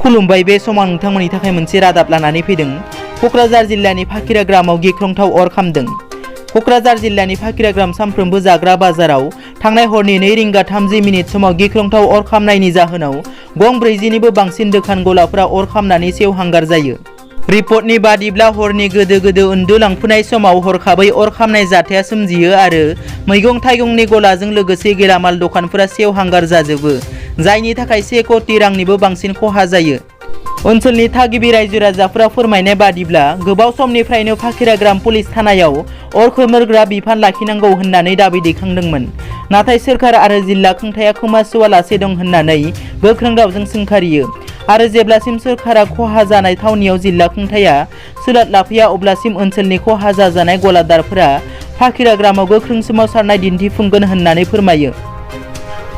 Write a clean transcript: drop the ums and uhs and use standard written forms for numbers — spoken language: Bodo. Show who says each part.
Speaker 1: खुलुमबाय। बे समाव नोंथांमोननि थाखाय मोनसे रादाब लानानै फैदों। कक्राझार जिल्लानि फाखिराग्रामाव गिख्रंथाव अर खामदों। कक्राझार जिल्लानि फाखिराग्राम सानफ्रोमबो जाग्रा बाजाराव थांनाय हरनि 2:30 समाव गिख्रंथाव अर खामनायनि जाहोनाव गं 40निबो बांसिन दखान गलाफोरा अर खामनानै सेवहांगार जायो। रिपर्टनि बादिब्ला हरनि गोदो उन्दुलांफुनाय समाव हरखाबै अर खामनाय जाथाया सोमजियो आरो मैगं थाइगंनि गलाजों लोगोसे गेलामाल दखानफोरा सेवहांगार जाजोबो, जायनि थाखाय 1 कोटी रांनिबो बांसिन खहा जायो। ओनसोलनि थागिबि रायजो राजाफोरा फोरमायनाय बादिब्ला गोबाव समनिफ्रायनो फाखिराग्राम पुलिस थानायाव अर खोमोरग्रा बिफान लाखिनांगौ होननानै दाबि दैखांदोंमोन, नाथाय सोरखार आरो जिल्ला खुंथाया खोमा सुवालासे दं होननानै गोख्रों रावजों सोंखारियो आरो जेब्लासिम सोरखारा खहा जानाय थावनियाव जिल्ला खुंथाया सोलाद लाफैया अब्लासिम ओनसोलनि खहा जाजानाय गलादारफोरा फाखिराग्रामाव गोख्रों सोमावसारनाय दिन्थिफुंगोन होननानै फोरमायो।